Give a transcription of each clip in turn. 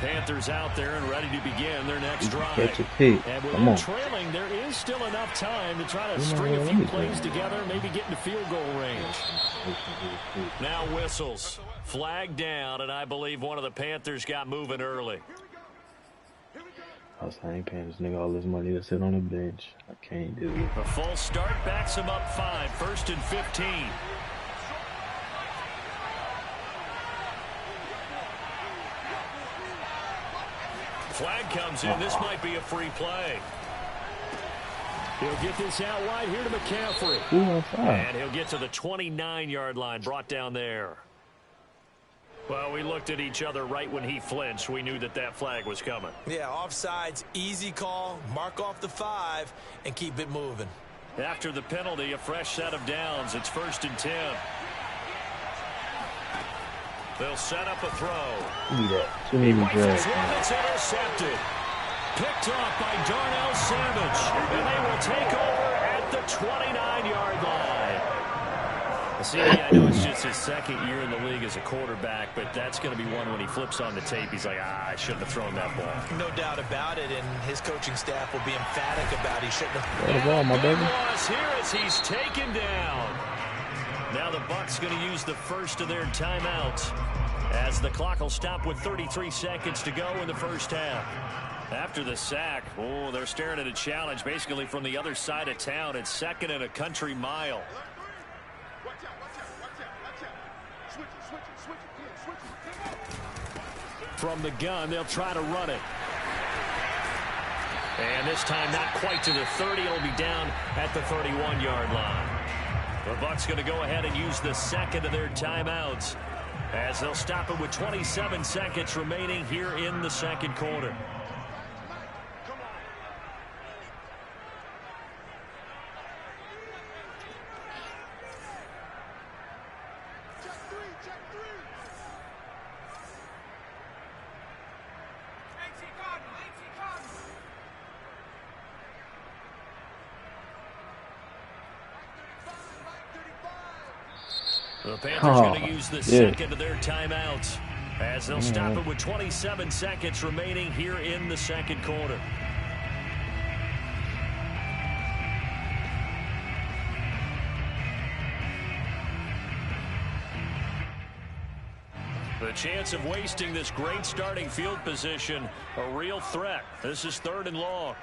Panthers out there and ready to begin their next drive. Catch a pick. And with Come on. trailing, there is still enough time to try to string a few plays together, maybe get into field goal range. Now whistles. Flag down, and I believe one of the Panthers got moving early. I ain't paying this nigga all this money to sit on the bench. I can't do it. A full start backs him up 5, 1st and 15. Flag comes in. This might be a free play. He'll get this out wide here to McCaffrey. And he'll get to the 29-yard line, brought down there. Well, we looked at each other right when he flinched. We knew that that flag was coming. Yeah, offsides, easy call. Mark off the 5 and keep it moving. After the penalty, a fresh set of downs. It's 1st and 10. They'll set up a throw. Give me that. Too many This one that's intercepted. Picked off by Darnell Savage. And they will take over at the 29-yard line. See, I know it's just his 2nd year in the league as a quarterback, but that's going to be one when he flips on the tape. He's like, I shouldn't have thrown that ball. No doubt about it, and his coaching staff will be emphatic about he shouldn't have. Throw the ball, my baby. Loss here as he's taken down. Now the Bucs going to use the first of their timeouts as the clock will stop with 33 seconds to go in the first half. After the sack, they're staring at a challenge basically from the other side of town. It's 2nd and a country mile. From the gun, they'll try to run it. And this time not quite to the 30. It'll be down at the 31-yard line. The Bucs going to go ahead and use the 2nd of their timeouts as they'll stop it with 27 seconds remaining here in the 2nd quarter. The Panthers going to use the 2nd of their timeouts as they'll stop it with 27 seconds remaining here in the 2nd quarter. The chance of wasting this great starting field position, a real threat. This is 3rd and long.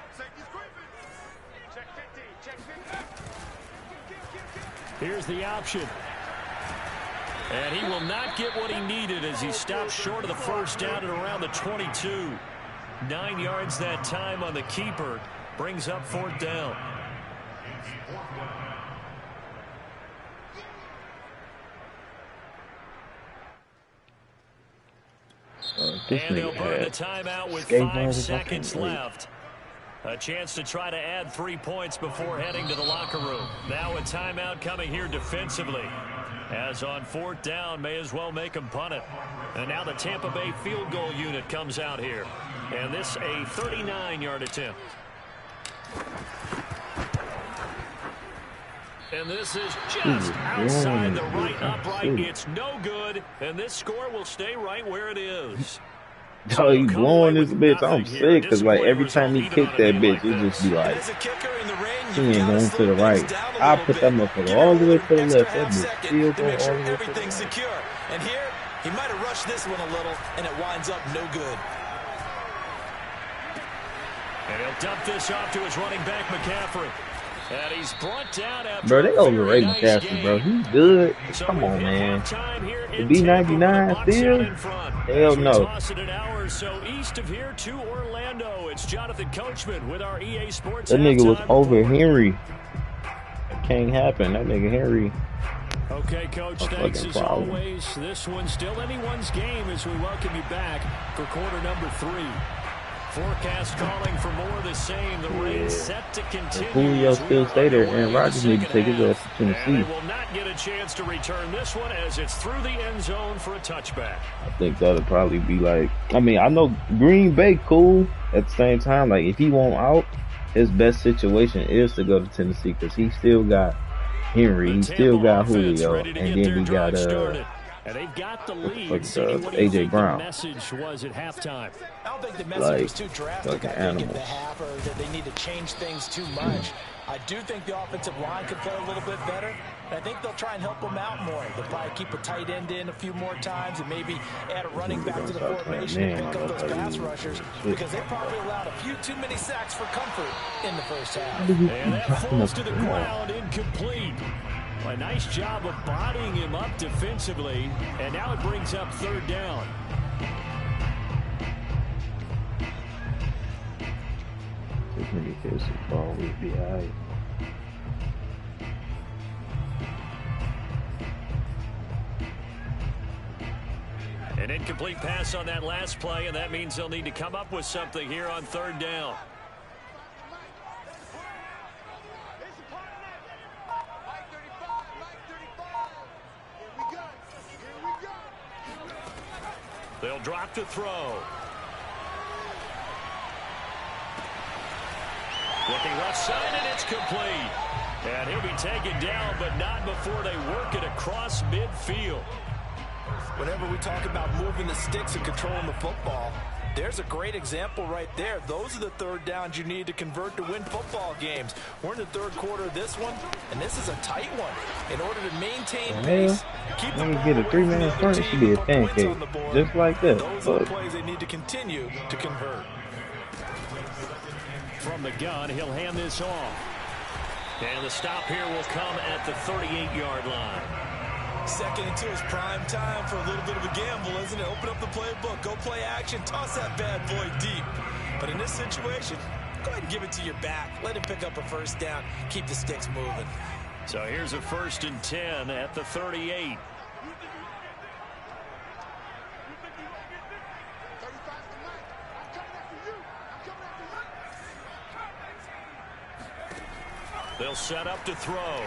Here's the option. And he will not get what he needed as he stops short of the first down at around the 22. 9 yards that time on the keeper. Brings up 4th down. And they'll burn the timeout with 5 seconds left. A chance to try to add 3 points before heading to the locker room. Now a timeout coming here defensively. As on 4th down, may as well make him punt it. And now the Tampa Bay field goal unit comes out here. And this a 39-yard attempt. And this is just outside the right upright. It's no good. And this score will stay right where it is. Oh, he blowing this bitch. I'm sick because like every time he kick that bitch, it just be like he ain't going to the right. I put that motherfucker all the way to the left. That bitch still going all the way to the right. And here he might have rushed this one a little, and it winds up no good. And he'll dump this off to his running back McCaffrey. And he's brought down after bro, they overrate McCaffrey, bro. He's good. Come on, man. The B99 still? Hell no. So east of here to Orlando, it's Jonathan Coachman with our EA Sports. That nigga was over Henry. That can't happen. That nigga Henry. Okay, Coach, thanks as always. This one's still anyone's game as we welcome you back for quarter number 3. Forecast calling for more of the same. The rain set to continue. If Julio still stay there, Aaron Rodgers need to take his ass to Tennessee. And they will not get a chance to return this one as it's through the end zone for a touchback. I think that'll probably be like, I mean, I know Green Bay cool. At the same time, like if he won't out, his best situation is to go to Tennessee because he still got Henry, he still got Julio, and then we got And they've got the lead. What do you think the message was at halftime? I don't think the message was too drastic. I think at the half or that they need to change things too much. I do think the offensive line could play a little bit better. And I think they'll try and help them out more. They'll probably keep a tight end in a few more times and maybe add a running back to the formation and pick up those pass rushers because they probably allowed a few too many sacks for comfort in the first half. And that falls to the ground, incomplete. A nice job of bodying him up defensively, and now it brings up third down. This nigga hits the ball with the eye. An incomplete pass on that last play, and that means they'll need to come up with something here on third down. They'll drop to throw. Looking left side, and it's complete. And he'll be taken down, but not before they work it across midfield. Whenever we talk about moving the sticks and controlling the football, there's a great example right there. Those are the third downs you need to convert to win football games. We're in the third quarter of this one, and this is a tight one. In order to maintain pace, keep the ball get a 3-man front, it should be a pancake. Just like that. Those are the plays they need to continue to convert. From the gun, he'll hand this off. And the stop here will come at the 38-yard line. Second and 2 is prime time for a little bit of a gamble, isn't it? Open up the playbook, go play action, toss that bad boy deep. But in this situation, go ahead and give it to your back. Let him pick up a first down. Keep the sticks moving. So here's a 1st and 10 at the 38. They'll set up to throw.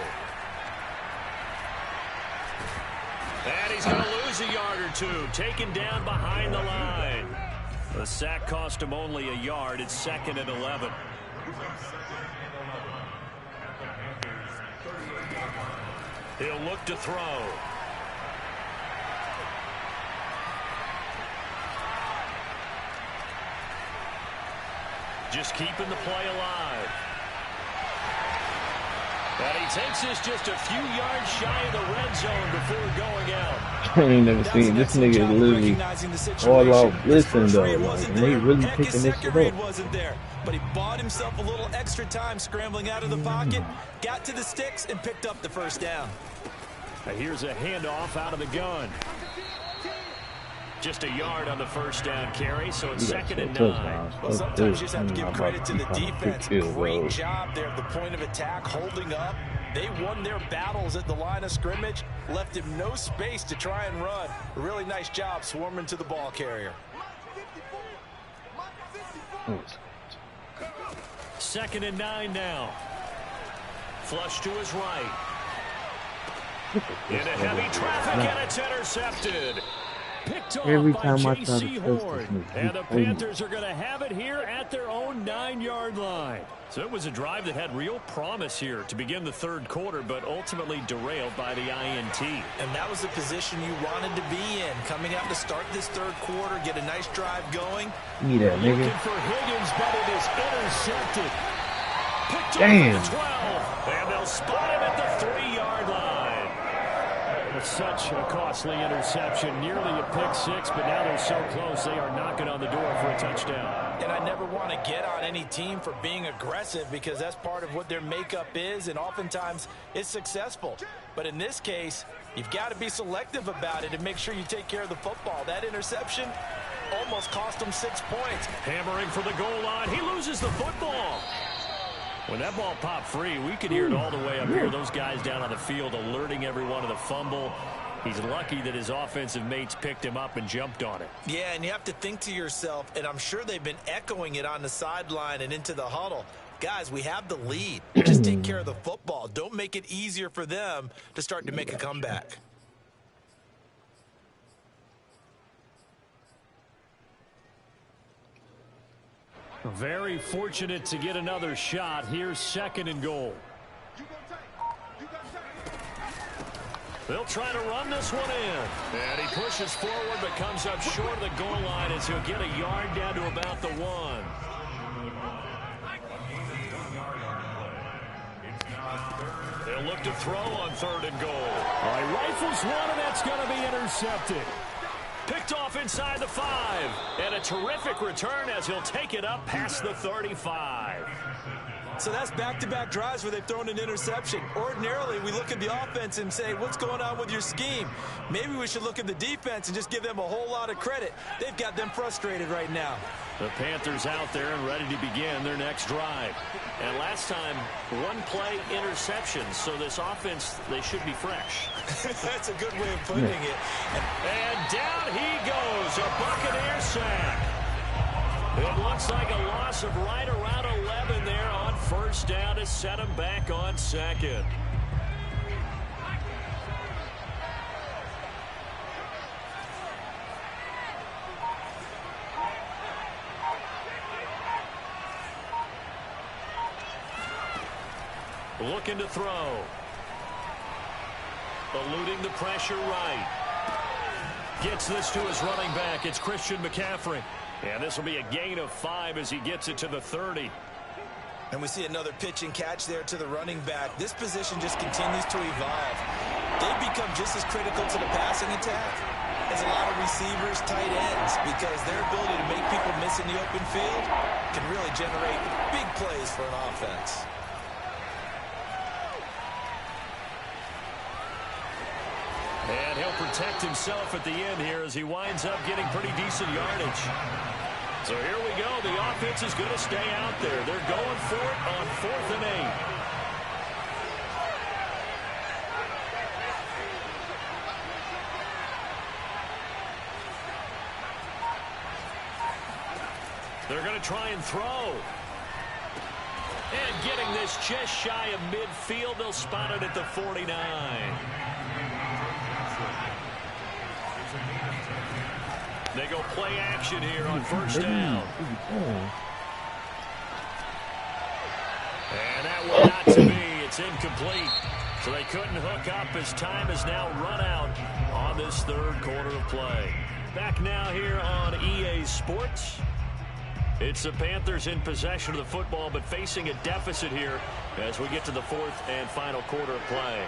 And he's going to lose a yard or two. Taken down behind the line. The sack cost him only a yard. It's 2nd and 11. He'll look to throw. Just keeping the play alive. And he takes this just a few yards shy of the red zone before going out. I ain't never seen this nigga literally all out listen though. Like, and they really picking this shit up. Wasn't there, but he bought himself a little extra time scrambling out of the pocket, got to the sticks, and picked up the first down. Now here's a handoff out of the gun. Just a yard on the first down carry, so it's 2nd and 9. Well, sometimes you just have to give credit to the defense. Great job there at the point of attack, holding up. They won their battles at the line of scrimmage, left him no space to try and run. A really nice job swarming to the ball carrier. 2nd and 9 now. Flush to his right. Into heavy traffic, and it's intercepted. Picked off Every by time I try J.C. to Horn. And the Panthers are going to have it here at their own 9-yard line. So it was a drive that had real promise here to begin the third quarter, but ultimately derailed by the INT. And that was the position you wanted to be in. Coming out to start this third quarter, get a nice drive going. Need that, nigga. Looking for Higgins, but it is intercepted. Picked Damn. off at the 12. And they'll spot him at the 3-yard line. Such a costly interception, nearly a pick six, but now they're so close they are knocking on the door for a touchdown. And I never want to get on any team for being aggressive because that's part of what their makeup is, and oftentimes it's successful. But in this case, you've got to be selective about it and make sure you take care of the football. That interception almost cost them 6 points. Hammering for the goal line. He loses the football. When that ball popped free, we could hear it all the way up here. Those guys down on the field alerting everyone of the fumble. He's lucky that his offensive mates picked him up and jumped on it. Yeah, and you have to think to yourself, and I'm sure they've been echoing it on the sideline and into the huddle. Guys, we have the lead. Just take care of the football. Don't make it easier for them to start to make a comeback. Very fortunate to get another shot. Here's 2nd and goal. They'll try to run this one in. And he pushes forward but comes up short of the goal line as he'll get a yard down to about the 1. They'll look to throw on 3rd and goal. All right, rifles one, and that's going to be intercepted. Picked off inside the 5. And a terrific return as he'll take it up past the 35. So that's back-to-back drives where they've thrown an interception. Ordinarily, we look at the offense and say, what's going on with your scheme? Maybe we should look at the defense and just give them a whole lot of credit. They've got them frustrated right now. The Panthers out there and ready to begin their next drive. And last time, 1-play interception. So this offense, they should be fresh. That's a good way of putting it. And down he goes, a Buccaneer sack. It looks like a loss of right around 11 there on 1st down to set him back on 2nd. Looking to throw. Eluding the pressure right. Gets this to his running back. It's Christian McCaffrey. And this will be a gain of 5 as he gets it to the 30. And we see another pitch and catch there to the running back. This position just continues to evolve. They've become just as critical to the passing attack as a lot of receivers, tight ends, because their ability to make people miss in the open field can really generate big plays for an offense. And he'll protect himself at the end here as he winds up getting pretty decent yardage. So here we go. The offense is going to stay out there. They're going for it on 4th and 8. They're going to try and throw. And getting this just shy of midfield. They'll spot it at the 49. They go play action here on 1st down. And that will not to be. It's incomplete. So they couldn't hook up as time has now run out on this 3rd quarter of play. Back now here on EA Sports. It's the Panthers in possession of the football, but facing a deficit here as we get to the 4th and final quarter of play.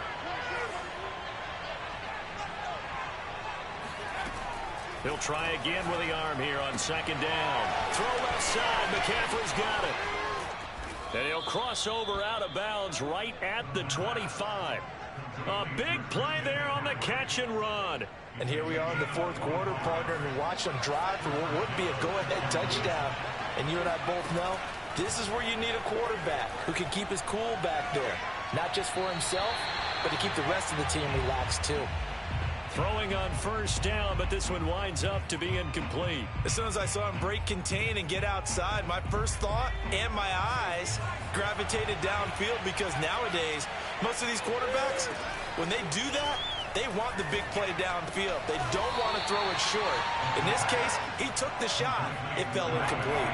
He'll try again with the arm here on 2nd down. Throw left side. McCaffrey's got it. And he'll cross over out of bounds right at the 25. A big play there on the catch and run. And here we are in the 4th quarter, partner, and watch them drive for what would be a go-ahead touchdown. And you and I both know this is where you need a quarterback who can keep his cool back there. Not just for himself, but to keep the rest of the team relaxed too. Throwing on 1st down, but this one winds up to be incomplete. As soon as I saw him break contain and get outside, my first thought and my eyes gravitated downfield, because nowadays, most of these quarterbacks, when they do that, they want the big play downfield. They don't want to throw it short. In this case, he took the shot. It fell incomplete.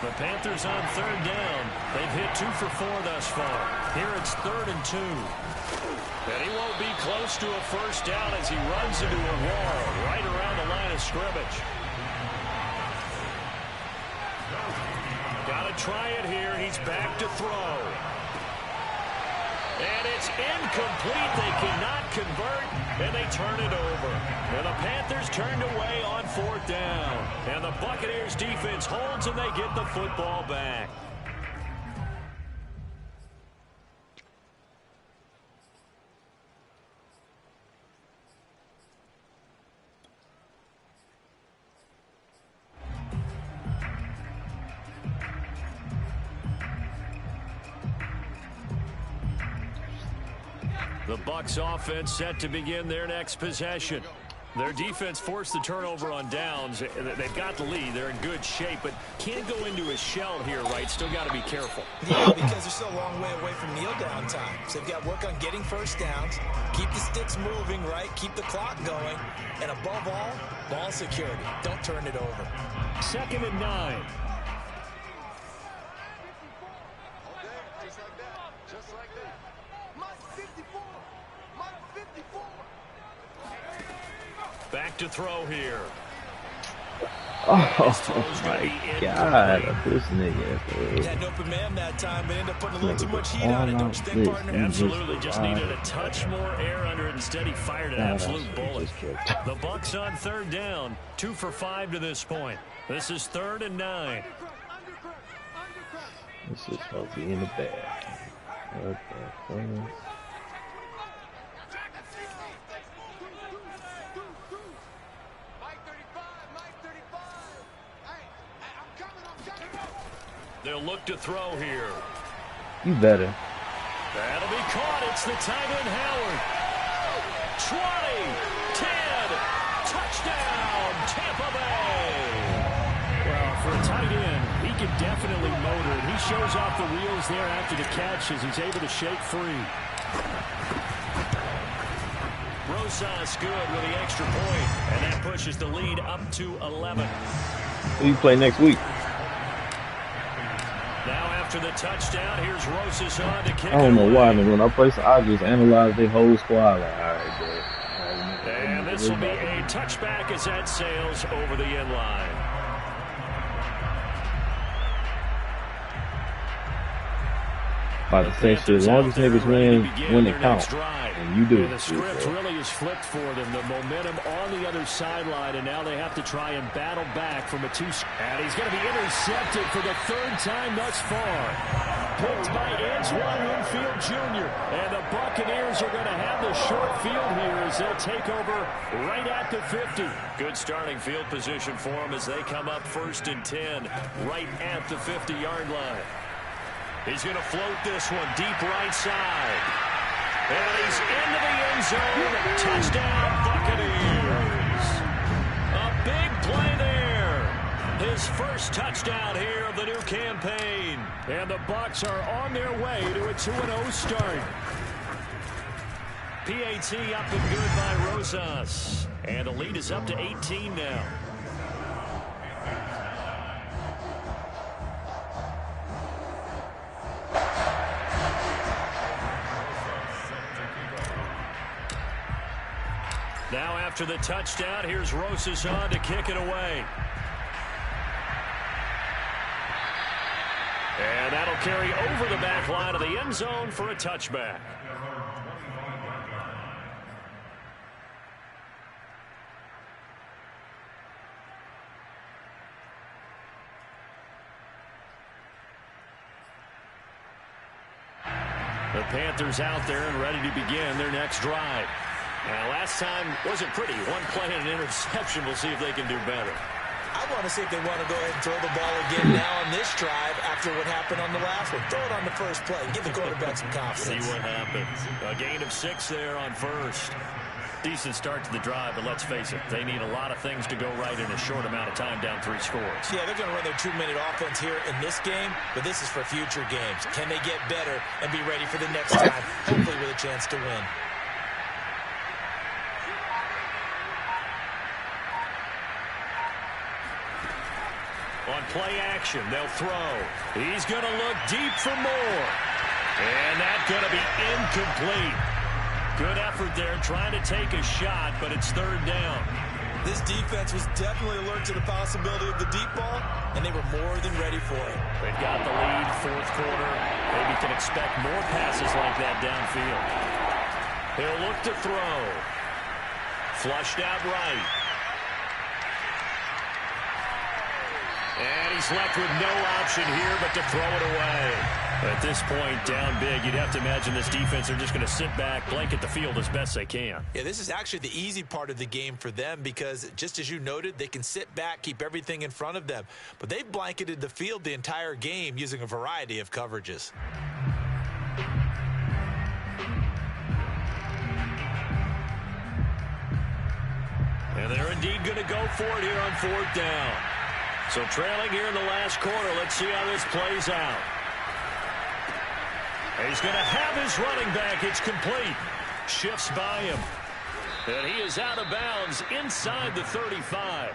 The Panthers on 3rd down. They've hit 2 for 4 thus far. Here it's 3rd and 2. And he won't be close to a 1st down as he runs into a wall right around the line of scrimmage. Got to try it here. He's back to throw. And it's incomplete. They cannot convert, and they turn it over. And the Panthers turned away on 4th down. And the Buccaneers defense holds, and they get the football back. The Bucs offense set to begin their next possession. Their defense forced the turnover on downs. They've got the lead. They're in good shape, but can't go into a shell here, right? Still got to be careful. Yeah, because they're still a long way away from kneel down time. So they've got to work on getting 1st downs, keep the sticks moving, right? Keep the clock going. And above all, ball security. Don't turn it over. 2nd and 9. Just like that. Mike 54. Mike 54. Back to throw here. Oh my God, this nigga. Had an open man that time, but ended up putting a little too much heat on it, don't you think, partner? Absolutely, just needed a touch more air under it. Instead, he fired an absolute bullet. The Bucs on third down, 2 for 5 to this point. This is 3rd and 9. This is supposed to be in the bag. What the fuck? They'll look to throw here. You better. That'll be caught. It's the tight end, Howard. 20, 10, touchdown, Tampa Bay. Well, for a tight end, he can definitely motor it. He shows off the wheels there after the catch as he's able to shake free. Rosas good with the extra point, and that pushes the lead up to 11. Who you play next week? Now after the touchdown, here's Rosas on to kick. I don't know why, when I play, I just analyze their whole squad. Like, all right, bro. And this will be a touchback as that sails over the end line. By the same shit, as long as niggas win it count. And you do. And the script really is flipped for them. The momentum on the other sideline, and now they have to try and battle back from a two. And he's going to be intercepted for the 3rd time thus far. Picked by Antoine Winfield Jr. And the Buccaneers are going to have the short field here as they'll take over right at the 50. Good starting field position for them as they come up 1st and 10 right at the 50-yard line. He's going to float this one deep right side. And he's into the end zone. Touchdown, Buccaneers. A big play there. His first touchdown here of the new campaign. And the Bucs are on their way to a 2-0 start. PAT up and good by Rosas. And the lead is up to 18 now. Now after the touchdown, here's Rosas on to kick it away. And that'll carry over the back line of the end zone for a touchback. The Panthers out there and ready to begin their next drive. Last time wasn't pretty. One play and an interception. We'll see if they can do better. I want to see if they want to go ahead and throw the ball again now on this drive after what happened on the last one. Throw it on the first play. Give the quarterback some confidence. See what happens. A gain of 6 there on first. Decent start to the drive, but let's face it, they need a lot of things to go right in a short amount of time, down 3 scores. Yeah, they're going to run their 2-minute offense here in this game, but this is for future games. Can they get better and be ready for the next time, hopefully with a chance to win? On play action, they'll throw. He's going to look deep for more. And that's going to be incomplete. Good effort there trying to take a shot, but it's 3rd down. This defense was definitely alert to the possibility of the deep ball, and they were more than ready for it. They've got the lead, 4th quarter. Maybe can expect more passes like that downfield. He'll look to throw. Flushed out right. And he's left with no option here but to throw it away. At this point, down big, you'd have to imagine this defense are just going to sit back, blanket the field as best they can. Yeah, this is actually the easy part of the game for them because, just as you noted, they can sit back, keep everything in front of them. But they've blanketed the field the entire game using a variety of coverages. And they're indeed going to go for it here on 4th down. So trailing here in the last quarter, let's see how this plays out. He's going to have his running back. It's complete. Shifts by him. And he is out of bounds inside the 35.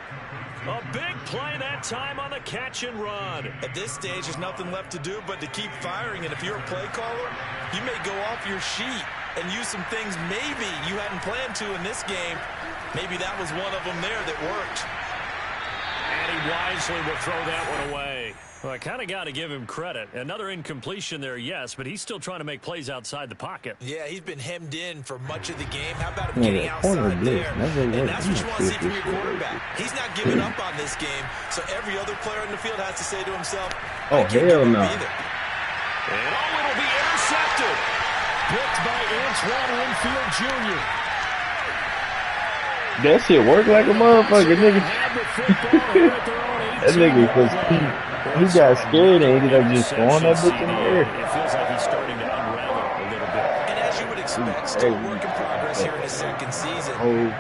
A big play that time on the catch and run. At this stage, there's nothing left to do but to keep firing. And if you're a play caller, you may go off your sheet and use some things maybe you hadn't planned to in this game Maybe that was one of them there that worked. And he wisely will throw that one away. Well, I kind of got to give him credit. Another incompletion there, yes, but he's still trying to make plays outside the pocket. Yeah, he's been hemmed in for much of the game. How about him getting outside there? And that's what you want to see from your quarterback. He's not giving up on this game, so every other player in the field has to say to himself, oh, hell no. And it'll be intercepted. Picked by Antoine Winfield Jr. That shit work like a motherfucker, nigga. That nigga, because he got scared and ended up just throwing that bitch in the air. It feels like he's starting to unravel a little bit. And as you would expect, still work in progress here in his second season.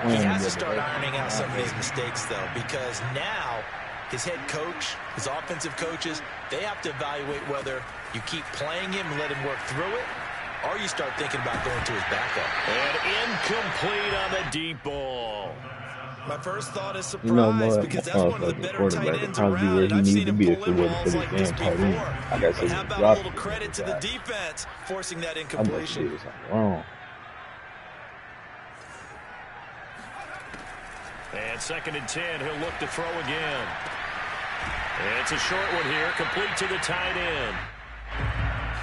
He has to start ironing out some of these mistakes, though, because now his head coach, his offensive coaches, they have to evaluate whether you keep playing him and let him work through it, or you start thinking about going to his backup. And incomplete on the deep ball. My first thought is surprise, because that's one of the better tight ends around, and I've seen him pull in balls like this before. But how about a little credit to the defense forcing that incompletion? And 2nd and 10, he'll look to throw again. And it's a short one here, complete to the tight end.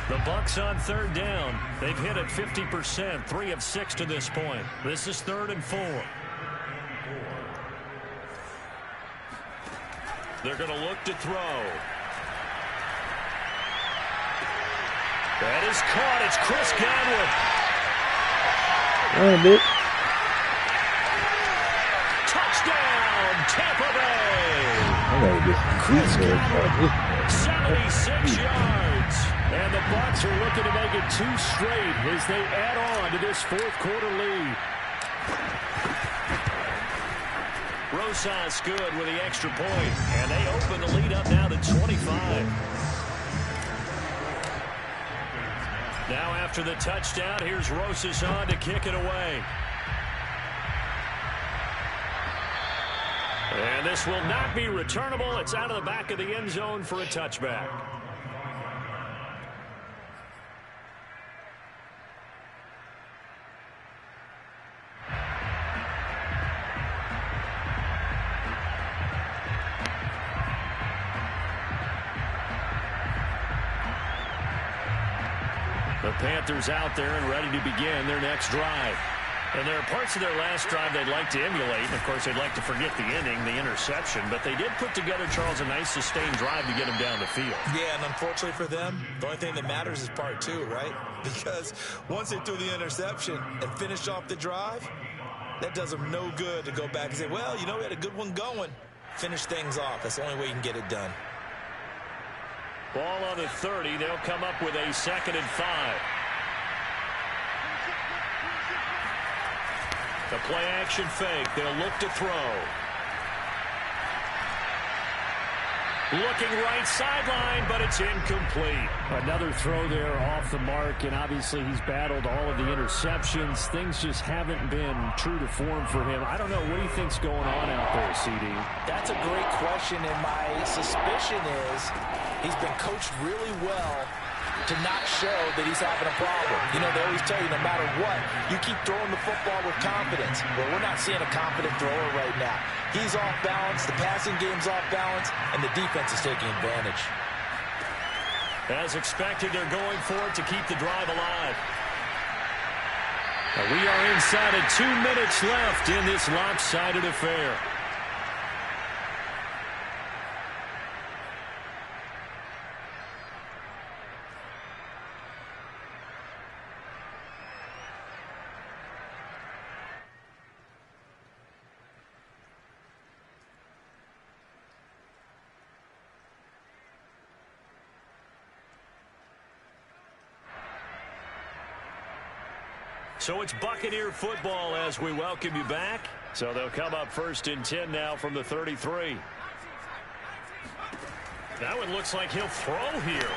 The Bucs on 3rd down. They've hit it 50%, 3 of 6 to this point. This is 3rd and 4. They're going to look to throw. That is caught. It's Chris Godwin. Touchdown, Tampa Bay. Chris Godwin, 76 yards. And the Bucs are looking to make it 2 straight as they add on to this 4th quarter lead. Rosas good with the extra point, and they open the lead up now to 25. Now after the touchdown, here's Rosas on to kick it away. And this will not be returnable. It's out of the back of the end zone for a touchback. The Panthers out there and ready to begin their next drive. And there are parts of their last drive they'd like to emulate. And, of course, they'd like to forget the inning, the interception. But they did put together, Charles, a nice sustained drive to get them down the field. Yeah, and unfortunately for them, the only thing that matters is part 2, right? Because once they threw the interception and finished off the drive, that does them no good to go back and say, well, you know, we had a good one going. Finish things off. That's the only way you can get it done. Ball on the 30. They'll come up with a 2nd and 5. The play-action fake. They'll look to throw. Looking right sideline, but it's incomplete. Another throw there off the mark, and obviously he's battled all of the interceptions. Things just haven't been true to form for him. I don't know. What do you think's going on out there, CD? That's a great question, and my suspicion is he's been coached really well to not show that he's having a problem. You know, they always tell you no matter what, you keep throwing the football with confidence. Well, we're not seeing a confident thrower right now. He's off balance, the passing game's off balance, and the defense is taking advantage. As expected, they're going for it to keep the drive alive. We are inside of 2 minutes left in this lopsided affair. So it's Buccaneer football as we welcome you back. So they'll come up 1st and 10 now from the 33. Now it looks like he'll throw here.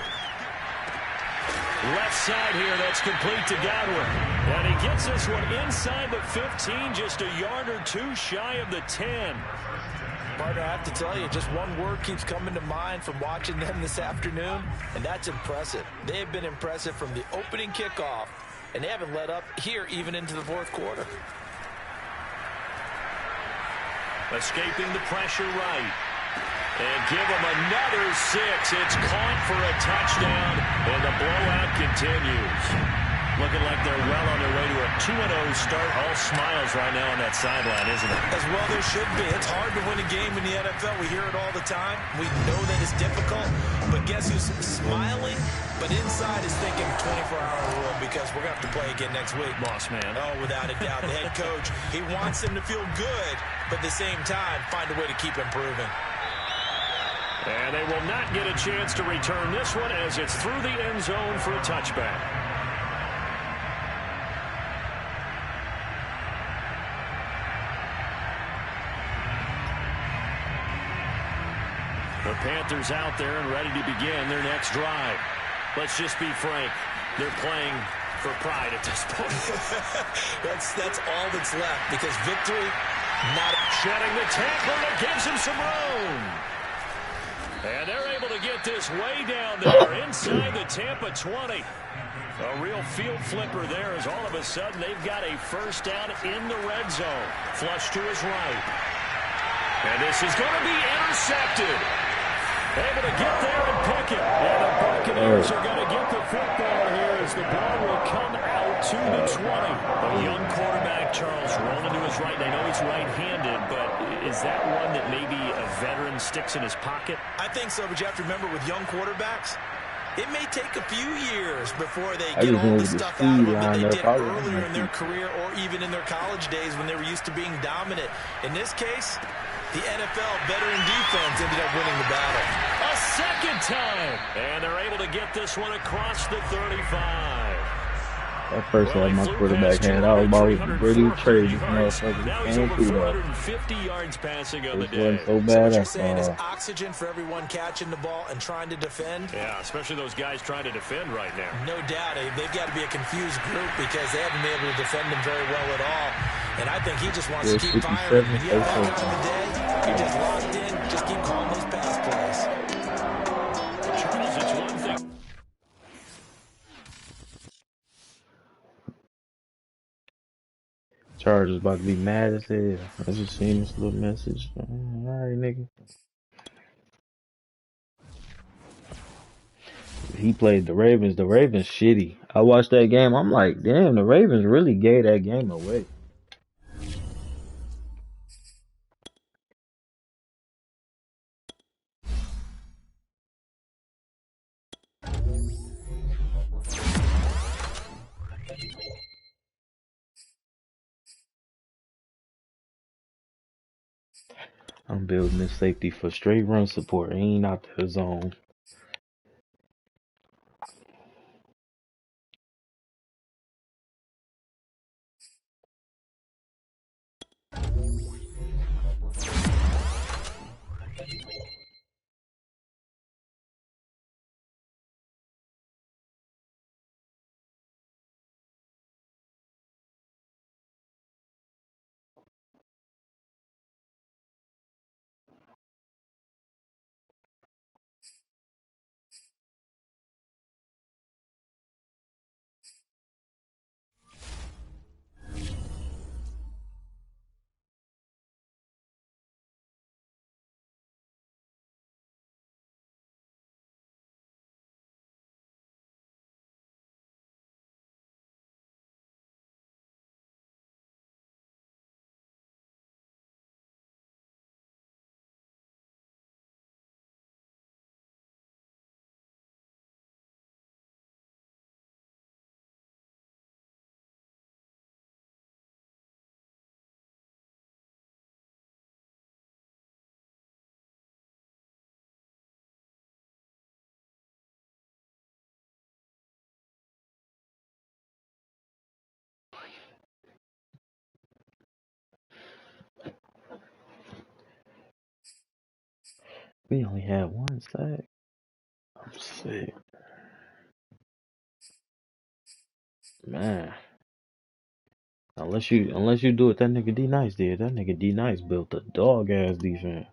Left side here, that's complete to Godwin. And he gets this one inside the 15, just a yard or 2 shy of the 10. Partner, I have to tell you, just one word keeps coming to mind from watching them this afternoon, and that's impressive. They have been impressive from the opening kickoff, and they haven't let up here even into the 4th quarter. Escaping the pressure right. And give them another 6. It's caught for a touchdown, and the blowout continues. Looking like they're well on their way to a 2-0 start. All smiles right now on that sideline, isn't it? As well there should be. It's hard to win a game in the NFL. We hear it all the time. We know that it's difficult. But guess who's smiling? But inside is thinking 24-hour rule because we're going to have to play again next week. Boss man. Oh, without a doubt. The head coach, he wants them to feel good, but at the same time, find a way to keep improving. And they will not get a chance to return this one as it's through the end zone for a touchback. The Panthers out there and ready to begin their next drive. Let's just be frank. They're playing for pride at this point. that's all that's left because victory, not shedding the tackle that gives him some room. And they're able to get this way down there inside the Tampa 20. A real field flipper there as all of a sudden they've got a first down in the red zone. Flush to his right. And this is going to be intercepted. Able to get there and pick it. And the Buccaneers are going to get the football here as the ball will come out to the 20. A young quarterback, Charles, rolling to his right. I know he's right-handed, but is that one that maybe a veteran sticks in his pocket? I think so, but you have to remember with young quarterbacks, it may take a few years before they get all the stuff out of them that they did earlier in their career or even in their college days when they were used to being dominant. In this case, the NFL veteran defense ended up winning the battle. A second time. And they're able to get this one across the 35. That first one my quarterback had, I was about ready to trade this motherfucker. Now he's over 450 yards passing on the day. So bad. So what you're saying is oxygen for everyone catching the ball and trying to defend? Yeah, especially those guys trying to defend right now. No doubt. They've got to be a confused group because they haven't been able to defend him very well at all. And I think he just wants to keep firing. When you have that time of day, you're just locked in. Just keep calling those pass plays. Charles, it's one thing. Chargers about to be mad as hell. I just seen this little message. Alright, nigga. He played the Ravens. The Ravens shitty. I watched that game. I'm like, damn, the Ravens really gave that game away. I'm building this safety for straight run support. He ain't out the zone. We only had one sack. I'm sick. Man. Unless you do it that nigga D Nice did. That nigga D Nice built a dog ass defense.